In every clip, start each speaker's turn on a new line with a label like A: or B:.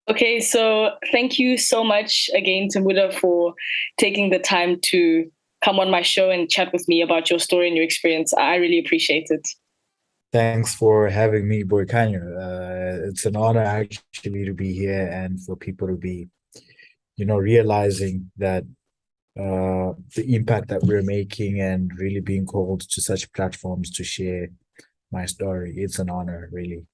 A: Okay, so thank you so much again, Tamuda, for taking the time to come on my show and chat with me about your story and your experience. I really appreciate it.
B: Thanks for having me, Boykanyo. It's an honor actually to be here and for people to be, realizing that the impact that we're making and really being called to such platforms to share my story. It's an honor, really.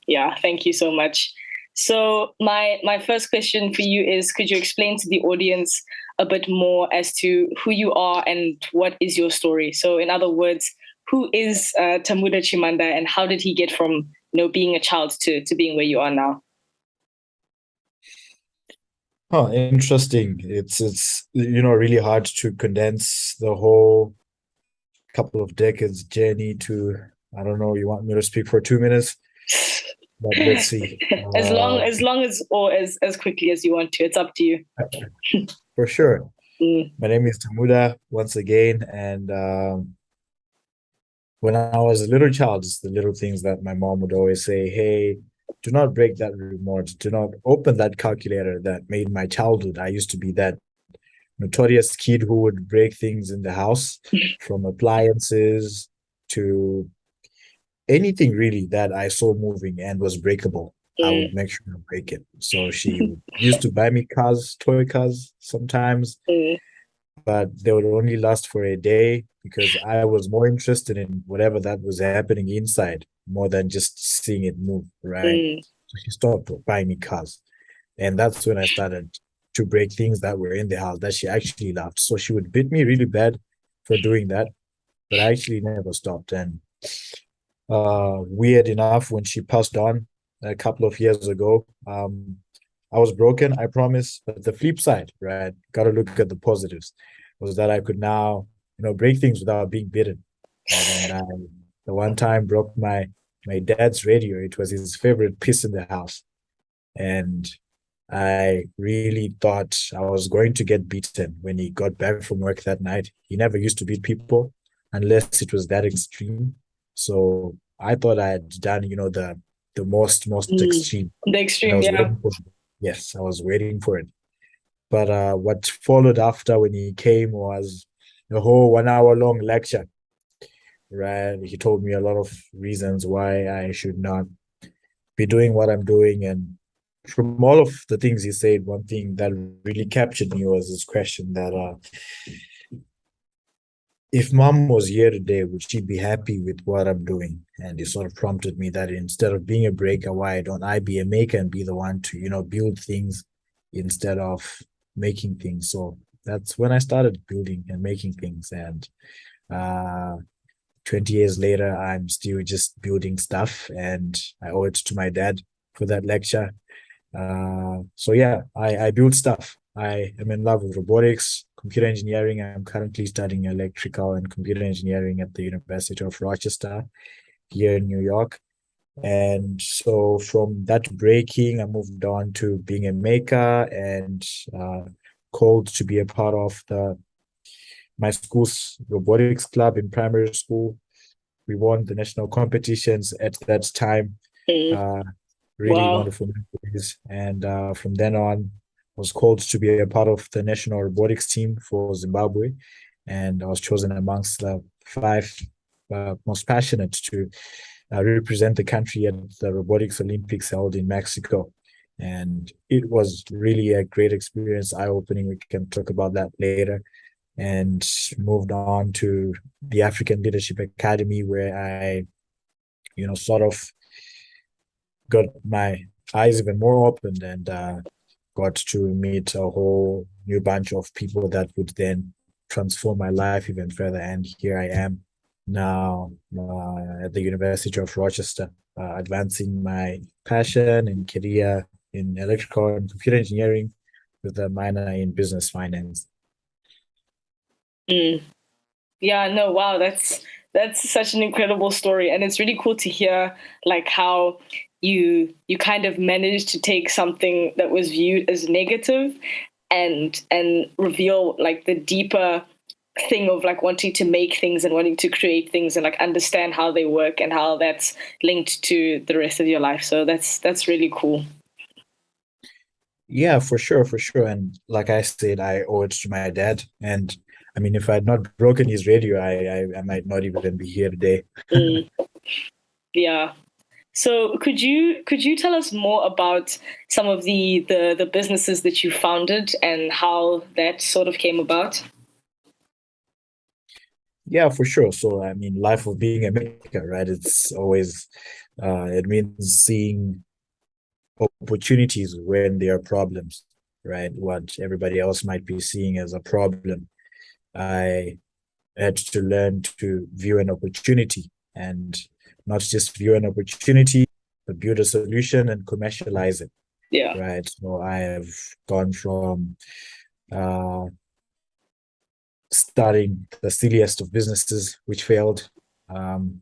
A: Yeah, thank you so much. So my first question for you is, could you explain to the audience a bit more as to who you are and what is your story? So in other words, who is Tamuda Chimhanda and how did he get from being a child to being where you are now?
B: Oh, interesting. It's really hard to condense the whole couple of decades journey to, I don't know, you want me to speak for 2 minutes? But let's see.
A: As long as or as quickly as you want to. It's up to you.
B: For sure.
A: Mm,
B: My name is Tamuda once again, and when I was a little child, it's the little things that my mom would always say, hey, do not break that remote, do not open that calculator that made my childhood. I used to be that notorious kid who would break things in the house, from appliances to anything really that I saw moving and was breakable. I would
A: mm,
B: make sure to break it. So she used to buy me cars, toy cars sometimes,
A: mm,
B: but they would only last for a day because I was more interested in whatever that was happening inside more than just seeing it move, right?
A: mm,
B: So she stopped buying me cars. And that's when I started to break things that were in the house that she actually loved. So she would beat me really bad for doing that, but I actually never stopped. And weird enough, when she passed on a couple of years ago, I was broken, I promise. But the flip side, right? Got to look at the positives, was that I could now, break things without being bitten. Right. And the one time broke my dad's radio. It was his favorite piece in the house. And I really thought I was going to get beaten when he got back from work that night. He never used to beat people unless it was that extreme. So I thought I had done, the most
A: mm.
B: extreme.
A: The
B: And I
A: extreme,
B: was
A: yeah.
B: waiting for it. Yes, I was waiting for it. But what followed after when he came was a whole 1 hour long lecture, right? He told me a lot of reasons why I should not be doing what I'm doing. And from all of the things he said, one thing that really captured me was this question that if mom was here today, would she be happy with what I'm doing? And it sort of prompted me that instead of being a breaker, why don't I be a maker and be the one to, build things instead of making things? So that's when I started building and making things. And uh, 20 years later, I'm still just building stuff, and I owe it to my dad for that lecture. So yeah, I build stuff. I am in love with robotics, computer engineering. I'm currently studying electrical and computer engineering at the University of Rochester here in New York. And so from that breaking, I moved on to being a maker and called to be a part of the my school's robotics club in primary school. We won the national competitions at that time.
A: Mm.
B: Uh, Really
A: Wow.
B: wonderful memories. And from then on, was called to be a part of the national robotics team for Zimbabwe, and I was chosen amongst the five most passionate to represent the country at the Robotics Olympics held in Mexico. And it was really a great experience, eye-opening. We can talk about that later. And moved on to the African Leadership Academy, where I, sort of got my eyes even more opened and got to meet a whole new bunch of people that would then transform my life even further. And here I am now at the University of Rochester, advancing my passion and career in electrical and computer engineering with a minor in business finance.
A: Mm. Yeah, no, wow, that's such an incredible story, and it's really cool to hear like how you kind of managed to take something that was viewed as negative and reveal like the deeper thing of like wanting to make things and wanting to create things and like understand how they work and how that's linked to the rest of your life. So that's really cool.
B: Yeah, for sure, for sure. And like I said, I owe it to my dad. And I mean, if I had not broken his radio, I might not even be here today.
A: Mm, yeah. So could you tell us more about some of the businesses that you founded and how that sort of came about?
B: Yeah, for sure. So I mean, life of being a maker, right? It's always it means seeing opportunities when there are problems, right? What everybody else might be seeing as a problem. I had to learn to view an opportunity and not just view an opportunity, but build a solution and commercialize it,
A: Yeah.
B: right? So I have gone from uh, starting the silliest of businesses, which failed. Um,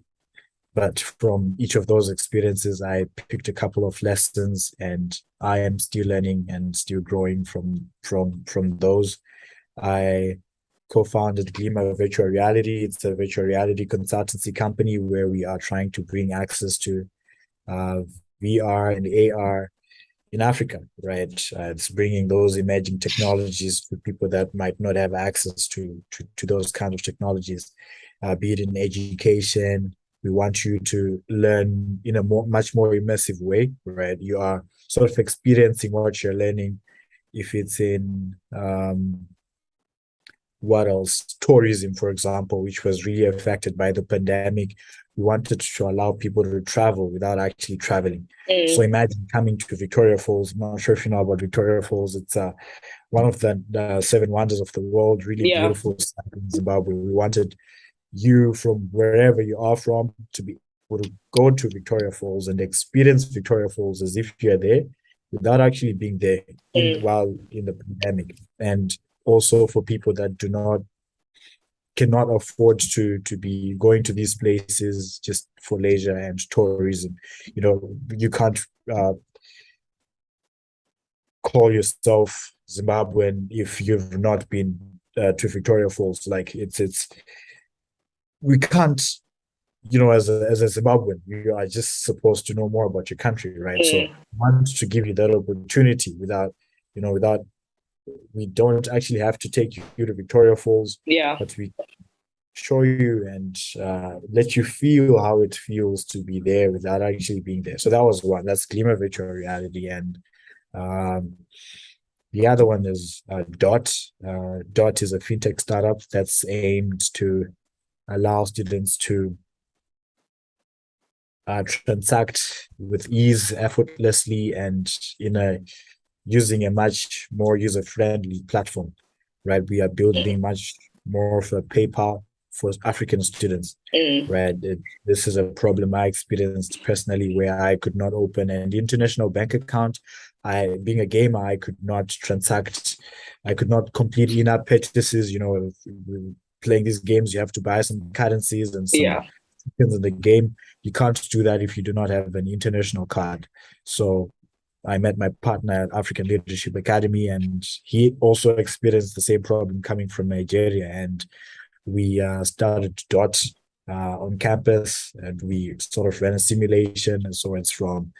B: but from each of those experiences, I picked a couple of lessons, and I am still learning and still growing from those. I co-founded Glimmer Virtual Reality. It's a virtual reality consultancy company where we are trying to bring access to uh, VR and AR in Africa, right? It's bringing those emerging technologies to people that might not have access to those kind of technologies, be it in education. We want you to learn in a much more immersive way, right? You are sort of experiencing what you're learning. If it's in what else? Tourism, for example, which was really affected by the pandemic. We wanted to allow people to travel without actually traveling. So
A: Mm,
B: imagine coming to Victoria Falls. I'm not sure if you know about Victoria Falls. It's one of the seven wonders of the world, really
A: yeah.
B: beautiful site in Zimbabwe. We wanted you from wherever you are from to be able to go to Victoria Falls and experience Victoria Falls as if you're there without actually being there in
A: Mm,
B: while in the pandemic. And also for people that do not cannot afford to be going to these places just for leisure and tourism. You know, you can't uh, call yourself Zimbabwean if you've not been to Victoria Falls. Like it's we can't, you know, as a Zimbabwean, you are just supposed to know more about your country, right? So
A: mm,
B: I want to give you that opportunity without, you know, without we don't actually have to take you to Victoria Falls,
A: yeah.
B: but we show you and let you feel how it feels to be there without actually being there. So that was one. That's Glimmer Virtual Reality, and um, the other one is Dot. Dot is a fintech startup that's aimed to allow students to transact with ease, effortlessly, and in a using a much more user-friendly platform, right? We are
A: Mm,
B: building much more of a PayPal for African students,
A: mm,
B: right? This is a problem I experienced personally where I could not open an international bank account. Being a gamer, I could not transact, I could not complete in-app purchases. You know, playing these games, you have to buy some currencies and some
A: yeah.
B: tokens in the game. You can't do that if you do not have an international card. So I met my partner at African Leadership Academy, and he also experienced the same problem coming from Nigeria. And we started Dot on campus, and we sort of ran a simulation. And so it's from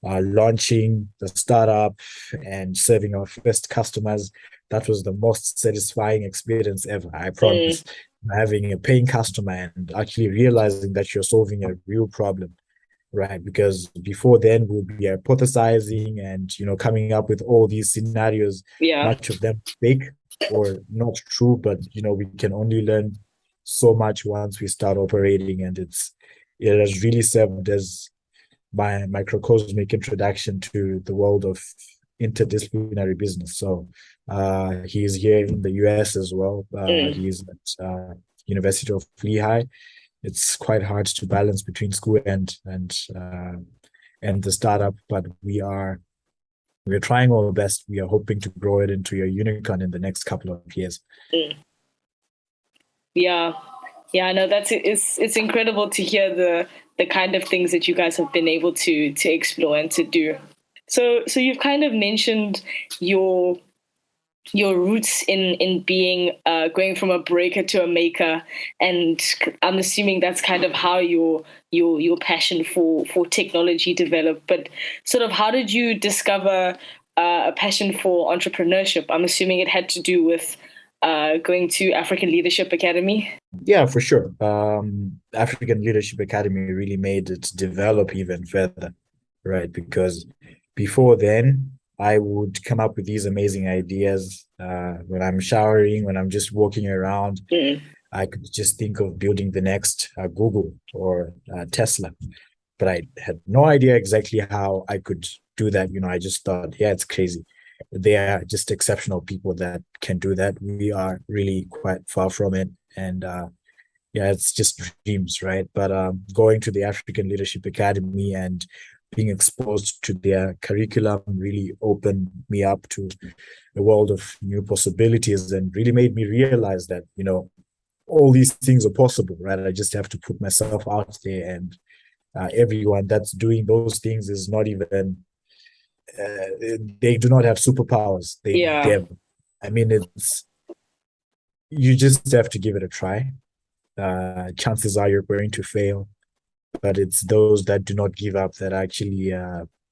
B: launching the startup and serving our first customers. That was the most satisfying experience ever, I
A: Mm,
B: promise. Having a paying customer and actually realizing that you're solving a real problem, right? Because before then we'll be hypothesizing and, you know, coming up with all these scenarios,
A: yeah.
B: much of them fake or not true, but you know, we can only learn so much once we start operating. And it has really served as my microcosmic introduction to the world of interdisciplinary business. So he's here in the US as well.
A: Mm,
B: He's at University of Lehigh. It's quite hard to balance between school and the startup, but we're trying our best. We are hoping to grow it into a unicorn in the next couple of years.
A: mm. Yeah. Yeah, no, that's it's incredible to hear the kind of things that you guys have been able to explore and to do. So you've kind of mentioned your your roots in being going from a breaker to a maker, and I'm assuming that's kind of how your passion for technology developed. But sort of how did you discover a passion for entrepreneurship. I'm assuming it had to do with going to African Leadership Academy.
B: Yeah, for sure. African Leadership Academy really made it develop even further, right? Because before then, I would come up with these amazing ideas when I'm showering, when I'm just walking around. I could just think of building the next Google or Tesla, but I had no idea exactly how I could do that. I just thought, yeah, it's crazy. They are just exceptional people that can do that. We are really quite far from it. And yeah, it's just dreams, right? But going to the African Leadership Academy and being exposed to their curriculum really opened me up to a world of new possibilities and really made me realize that, all these things are possible, right? I just have to put myself out there, and everyone that's doing those things is not even, they do not have superpowers.
A: Yeah.
B: I mean, you just have to give it a try. Chances are you're going to fail, but it's those that do not give up that actually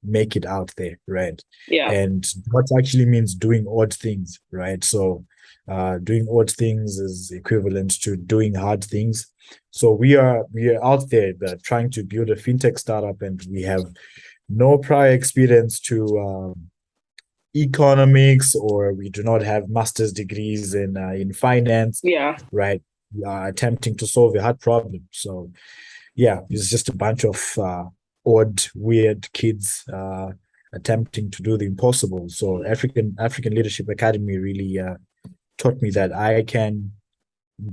B: make it out there, right?
A: Yeah.
B: And what actually means doing odd things, right? So doing odd things is equivalent to doing hard things. So we are out there trying to build a fintech startup, and we have no prior experience to economics, or we do not have master's degrees in finance.
A: Yeah.
B: Right? We are attempting to solve a hard problem. So yeah, it's just a bunch of odd, weird kids attempting to do the impossible. So African Leadership Academy really taught me that I can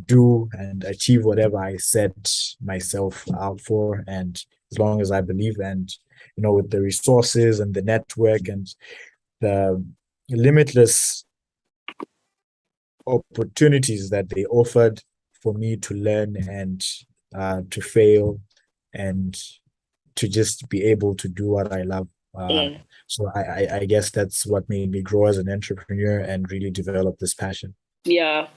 B: do and achieve whatever I set myself out for, and as long as I believe, and with the resources and the network and the limitless opportunities that they offered for me to learn and to fail and to just be able to do what I love. So I guess that's what made me grow as an entrepreneur and really develop this passion.
A: Yeah.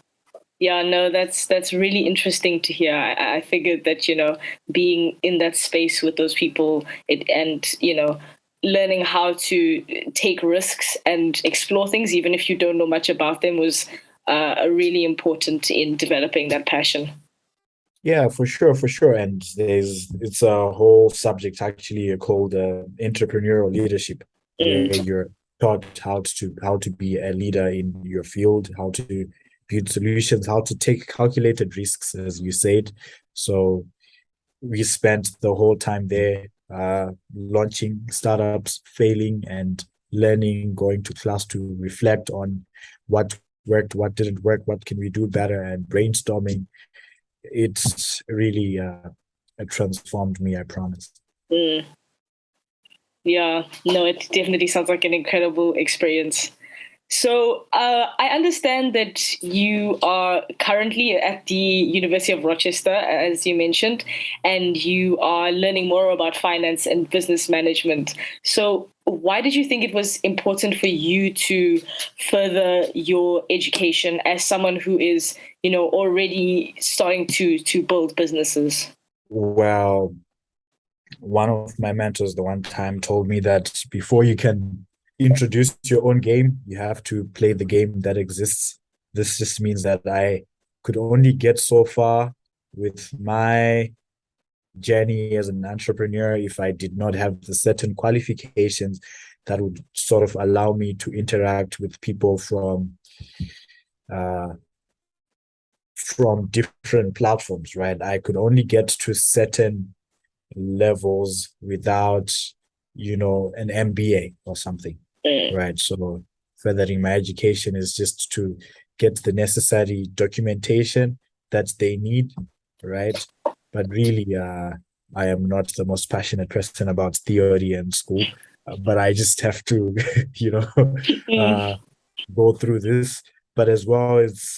A: Yeah, no, that's really interesting to hear. I figured that, being in that space with those people and, learning how to take risks and explore things, even if you don't know much about them, was really important in developing that passion.
B: Yeah, for sure. And it's a whole subject actually called entrepreneurial leadership, where you're taught how to be a leader in your field, how to build solutions, how to take calculated risks, as you said. So we spent the whole time there launching startups, failing, and learning, going to class to reflect on what worked, what didn't work, what can we do better, and brainstorming. It's really it transformed me, I promise.
A: Yeah, no, it definitely sounds like an incredible experience. So I understand that you are currently at the University of Rochester, as you mentioned, and you are learning more about finance and business management. So why did you think it was important for you to further your education as someone who is, already starting to build businesses?
B: Well, one of my mentors the one time told me that before you can introduce your own game, you have to play the game that exists. This just means that I could only get so far with my journey as an entrepreneur if I did not have the certain qualifications that would sort of allow me to interact with people from different platforms, right? I could only get to certain levels without, an MBA or something, right? So furthering my education is just to get the necessary documentation that they need, right? But really, I am not the most passionate person about theory and school, but I just have to, go through this. But as well, it's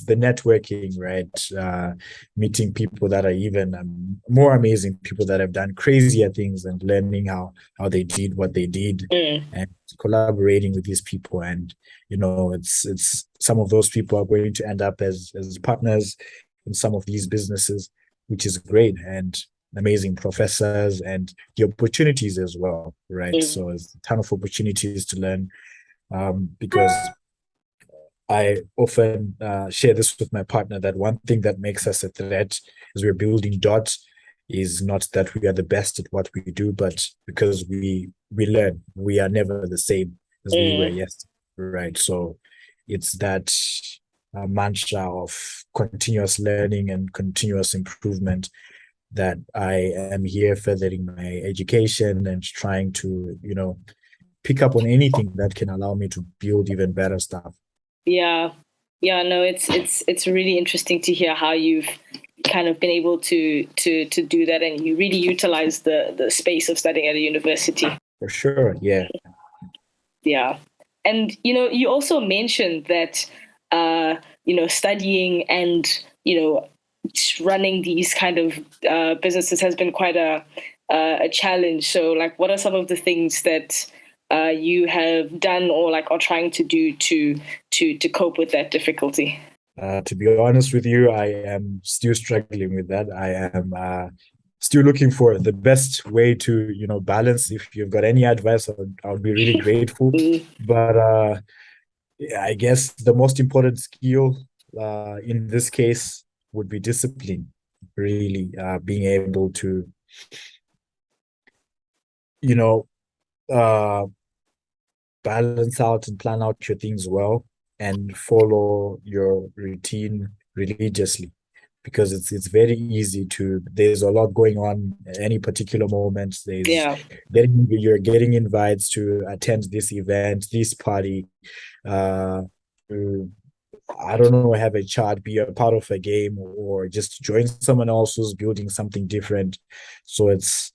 B: the networking, right? Meeting people that are even more amazing, people that have done crazier things, and learning how they did what they did, and collaborating with these people. And it's some of those people are going to end up as partners in some of these businesses, which is great. And amazing professors and the opportunities as well, right?
A: Mm.
B: So it's a ton of opportunities to learn, because I often share this with my partner, that one thing that makes us a threat as we're building Dot is not that we are the best at what we do, but because we learn. We are never the same as we were
A: Mm.
B: yesterday, right? So it's that mantra of continuous learning and continuous improvement, that I am here furthering my education and trying to, pick up on anything that can allow me to build even better stuff.
A: Yeah. Yeah, no, it's really interesting to hear how you've kind of been able to do that, and you really utilize the space of studying at a university.
B: For sure, yeah.
A: Yeah. And you also mentioned that studying and running these kind of businesses has been quite a challenge. So, like, what are some of the things that you have done or like are trying to do to cope with that difficulty?
B: To be honest with you, I am still struggling with that. I am still looking for the best way to, balance. If you've got any advice, I'll be really grateful.
A: Mm.
B: But yeah, I guess the most important skill in this case would be discipline. Really, being able to, you know, uh, balance out and plan out your things well and follow your routine religiously, because it's very easy to, there's a lot going on at any particular moment.
A: Yeah.
B: You're getting invites to attend this event, this party, uh to, I don't know, have a chat, be a part of a game, or just join someone else who's building something different. So it's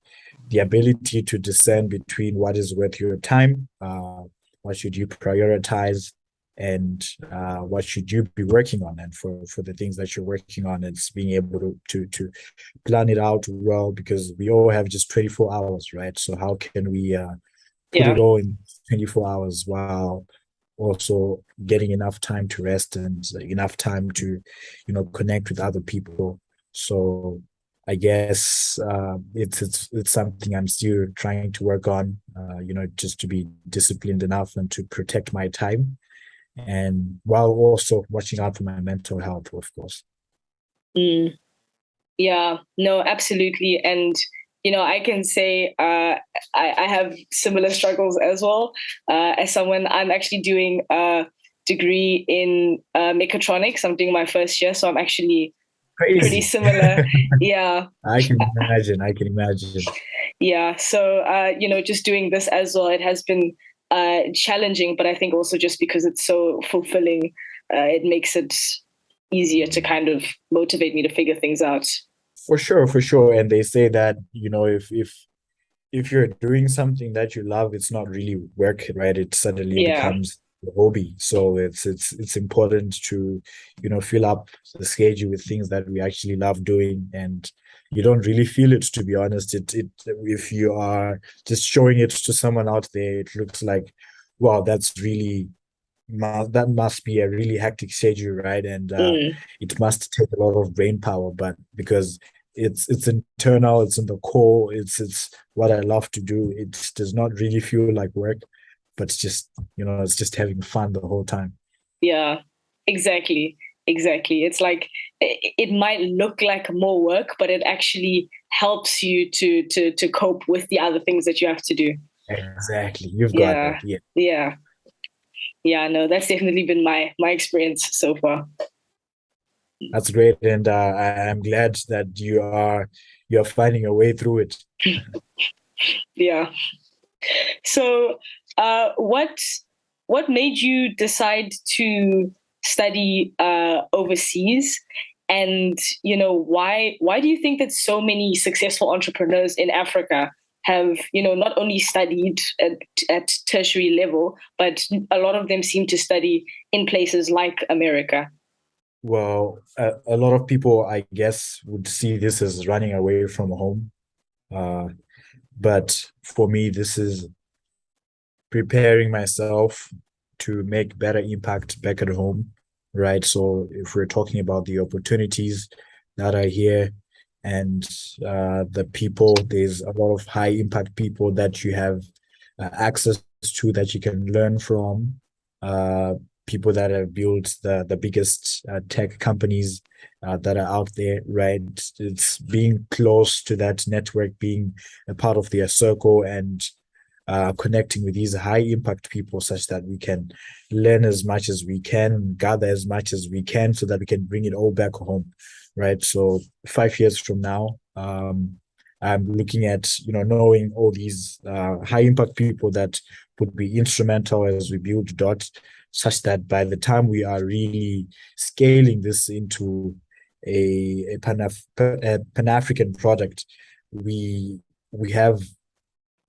B: the ability to discern between what is worth your time, what should you prioritize, and what should you be working on. And for the things that you're working on, it's being able to plan it out well, because we all have just 24 hours, right? So how can we put
A: Yeah.
B: it all in 24 hours while also getting enough time to rest and enough time to, connect with other people? So I guess it's something I'm still trying to work on, just to be disciplined enough and to protect my time, and while also watching out for my mental health, of course.
A: Mm. Yeah, no, absolutely. And, I can say I have similar struggles as well. As someone, I'm actually doing a degree in mechatronics. I'm doing my first year, so I'm actually pretty
B: Crazy.
A: similar. Yeah.
B: I can imagine. I can imagine.
A: Yeah. So, just doing this as well, it has been challenging, but I think also just because it's so fulfilling, it makes it easier to kind of motivate me to figure things out.
B: For sure, for sure. And they say that, if you're doing something that you love, it's not really work, right? It suddenly
A: Yeah.
B: becomes a hobby. So it's important to, fill up the schedule with things that we actually love doing. And you don't really feel it, to be honest. It if you are just showing it to someone out there, it looks like, wow, that must be a really hectic schedule, right? And
A: Mm.
B: it must take a lot of brain power, but because it's internal, it's in the core, it's what I love to do. It does not really feel like work, but it's just having fun the whole time.
A: Yeah, exactly. Exactly. It's like it might look like more work, but it actually helps you to cope with the other things that you have to do.
B: Exactly, you've got it.
A: Yeah.
B: Yeah,
A: Yeah. Yeah, no, that's definitely been my experience so far.
B: that's great, and I'm glad that you're finding a way through it.
A: Yeah. So, what made you decide to study overseas? And why do you think that so many successful entrepreneurs in Africa have not only studied at tertiary level, but a lot of them seem to study in places like America?
B: Well, a lot of people, I guess, would see this as running away from home. Uh, but for me, this is preparing myself to make better impact back at home, right? So if we're talking about the opportunities that are here, and the people. There's a lot of high impact people that you have access to, that you can learn from. Uh, People that have built the biggest tech companies that are out there, right? It's being close to that network, being a part of their circle, and connecting with these high impact people, such that we can learn as much as we can, gather as much as we can, so that we can bring it all back home, right? So 5 years from now, I'm looking at, knowing all these high impact people that would be instrumental as we build Dot, such that by the time we are really scaling this into a Pan-African product, we have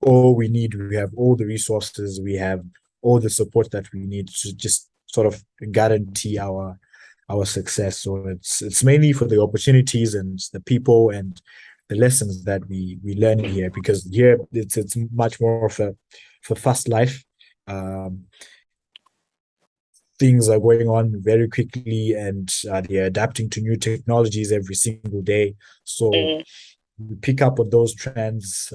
B: all we need. We have all the resources. We have all the support that we need to just sort of guarantee our success. So it's mainly for the opportunities and the people and the lessons that we learn here, because here it's much more of a fast life. Things are going on very quickly, and they're adapting to new technologies every single day. So pick up on those trends.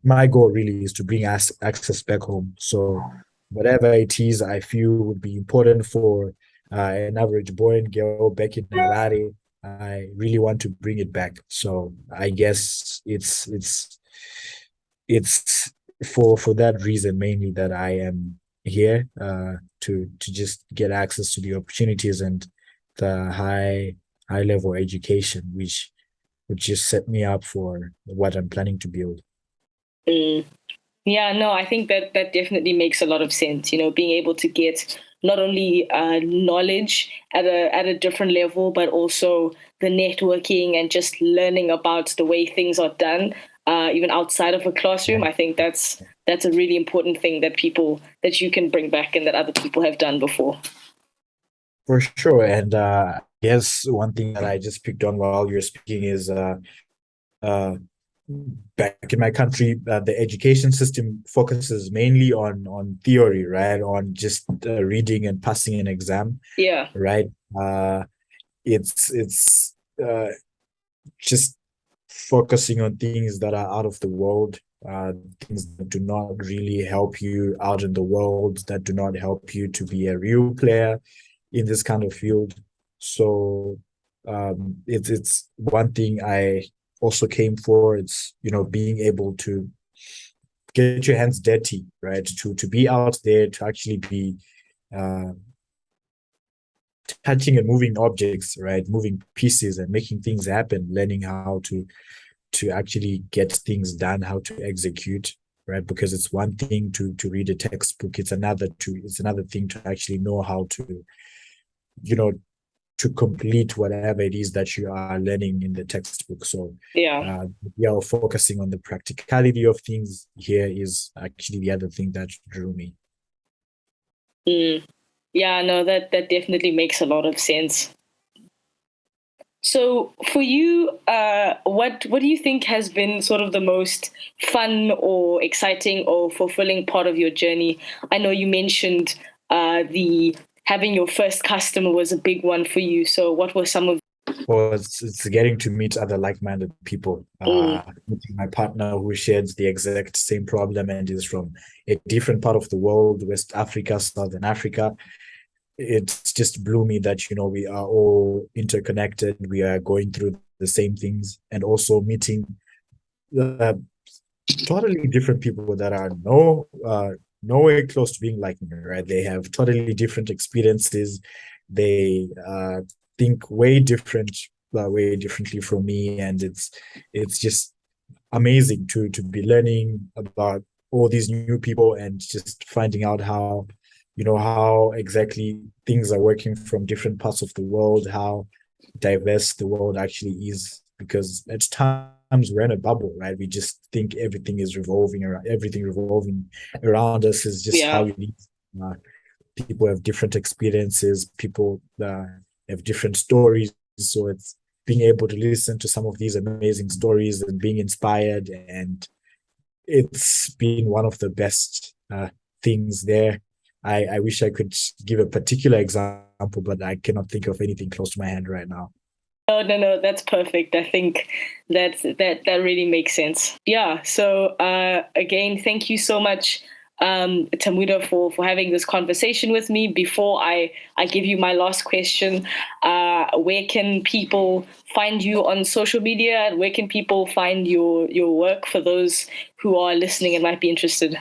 B: My goal really is to bring us access back home. So whatever it is I feel would be important for an average boy and girl back in Harare, I really want to bring it back. So I guess it's for that reason mainly that I am here, to just get access to the opportunities and the high level education, which would just set me up for what I'm planning to build.
A: Mm. Yeah, no, I think that definitely makes a lot of sense. Being able to get not only knowledge at a different level, but also the networking and just learning about the way things are done, even outside of a classroom. I think that's a really important thing that you can bring back and that other people have done before.
B: For sure. And yes, one thing that I just picked on while you're speaking is uh, back in my country, the education system focuses mainly on theory, right? On just reading and passing an exam,
A: Yeah.
B: right? It's just focusing on things that are out of the world, things that do not really help you out in the world, that do not help you to be a real player in this kind of field. So it's one thing I also came for. It's being able to get your hands dirty, right? To be out there, to actually be uh, touching and moving objects, right? Moving pieces and making things happen, learning how to actually get things done, how to execute, right? Because it's one thing to read a textbook, it's another thing to actually know how to, to complete whatever it is that you are learning in the textbook. So
A: Yeah.
B: we are focusing on the practicality of things here is actually the other thing that drew me.
A: Mm. Yeah, no, that definitely makes a lot of sense. So for you, what do you think has been sort of the most fun or exciting or fulfilling part of your journey? I know you mentioned the having your first customer was a big one for you. So what were some of?
B: Well, it's getting to meet other like-minded people.
A: Mm.
B: Meeting my partner who shares the exact same problem and is from a different part of the world, West Africa, Southern Africa. It's just blew me that we are all interconnected. We are going through the same things, and also meeting uh, totally different people that are nowhere close to being like me. Right? They have totally different experiences. They think way differently from me, and it's just amazing to be learning about all these new people and just finding out how exactly things are working from different parts of the world, how diverse the world actually is. Because at times we're in a bubble, right? We just think everything revolving around us is just how
A: Yeah.
B: it is. Uh, People have different experiences. People have different stories. So it's being able to listen to some of these amazing stories and being inspired, and it's been one of the best things there. I wish I could give a particular example, but I cannot think of anything close to my hand right now.
A: No, that's perfect. I think that really makes sense. Yeah. So again, thank you so much, Tamuda, for having this conversation with me. Before I give you my last question, where can people find you on social media? Where can people find your work for those who are listening and might be interested?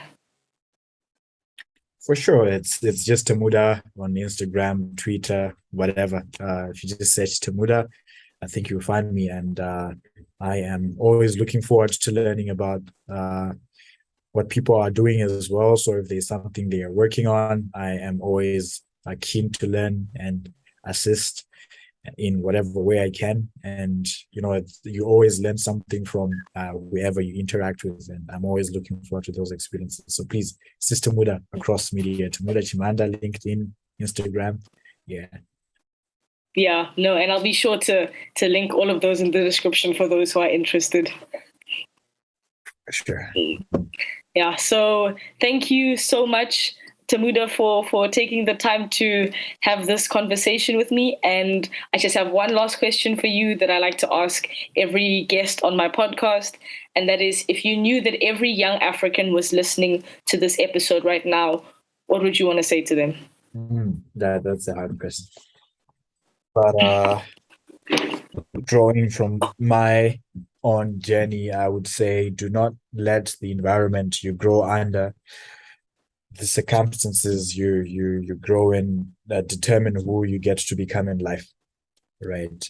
B: For sure, it's just Tamuda on Instagram, Twitter, whatever. If you just search Tamuda, I think you'll find me. And I am always looking forward to learning about what people are doing as well. So if there's something they are working on, I am always keen to learn and assist in whatever way I can. And you always learn something from whoever you interact with, and I'm always looking forward to those experiences. So please, Sister Muda across media, Tamuda Chimhanda, LinkedIn, Instagram.
A: Yeah, no, and I'll be sure to link all of those in the description for those who are interested.
B: Sure.
A: Yeah, so thank you so much, Tamuda, for taking the time to have this conversation with me. And I just have one last question for you that I like to ask every guest on my podcast. And that is, if you knew that every young African was listening to this episode right now, what would you want to say to them?
B: That's a hard question. But drawing from my own journey, I would say do not let the environment you grow under, the circumstances you grow in, that determine who you get to become in life, right?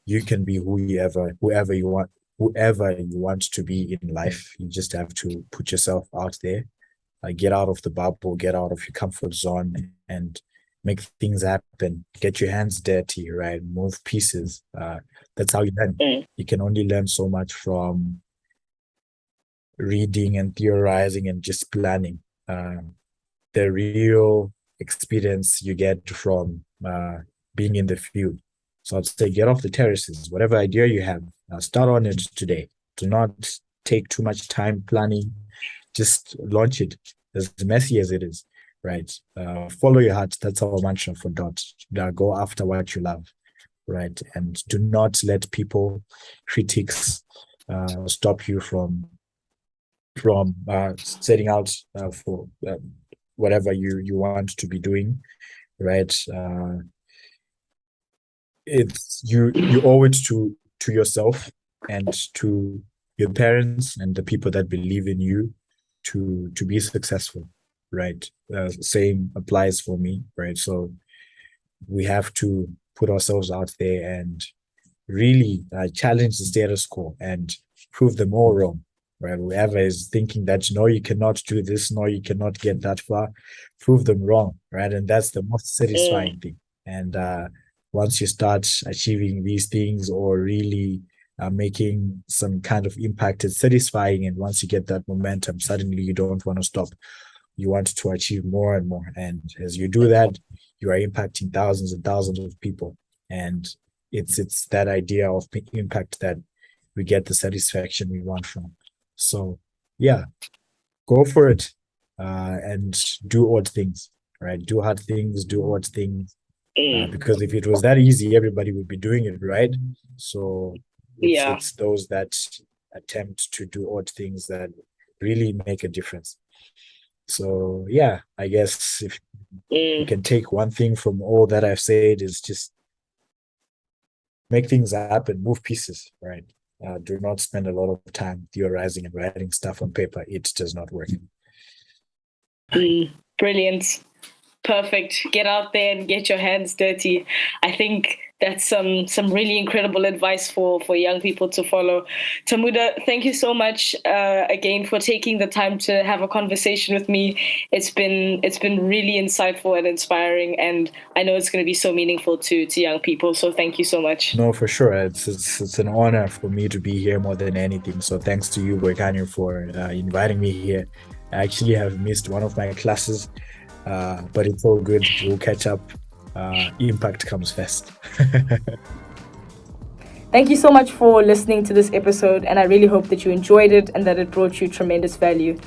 B: You can be whoever you want to be in life. You just have to put yourself out there, get out of the bubble, get out of your comfort zone, and make things happen. Get your hands dirty, right? Move pieces. That's how you learn. You can only learn so much from reading and theorizing and just planning. The real experience you get from being in the field. So I'd say get off the terraces. Whatever idea you have, start on it today. Do not take too much time planning. Just launch it, as messy as it is, right? Follow your heart. That's our mantra for Dot. Go after what you love, right? And do not let people, critics, stop you from setting out for whatever you want to be doing, right? It's you owe it to yourself and to your parents and the people that believe in you to be successful, right? Same applies for me, right? So we have to put ourselves out there and really challenge the status quo and prove them all wrong, right? Whoever is thinking that no, you cannot do this, no, you cannot get that far, prove them wrong, right? And that's the most satisfying thing. And once you start achieving these things or really making some kind of impact, it's satisfying. And once you get that momentum, suddenly you don't want to stop. You want to achieve more and more. And as you do that, you are impacting thousands and thousands of people. And it's that idea of impact that we get the satisfaction we want from. So yeah, go for it and do odd things, right? Do hard things, do odd things. Because if it was that easy, everybody would be doing it, right? So it's those that attempt to do odd things that really make a difference. So yeah, I guess if you can take one thing from all that I've said is just make things happen, move pieces, right? Do not spend a lot of time theorizing and writing stuff on paper. It does not work.
A: Brilliant. Perfect. Get out there and get your hands dirty. I think that's some really incredible advice for young people to follow. Tamuda, thank you so much again for taking the time to have a conversation with me. It's been really insightful and inspiring, and I know it's going to be so meaningful to young people. So thank you so much.
B: No, for sure. It's an honor for me to be here more than anything. So thanks to you, Boykanya, for inviting me here. I actually have missed one of my classes. But it's all good. We'll catch up. Impact comes first.
A: Thank you so much for listening to this episode, and I really hope that you enjoyed it and that it brought you tremendous value.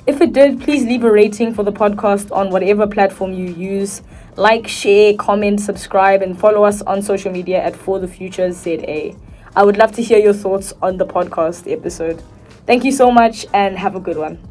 C: If it did, please leave a rating for the podcast on whatever platform you use. Like, share, comment, subscribe, and follow us on social media at For the Future ZA. I would love to hear your thoughts on the podcast episode. Thank you so much and have a good one.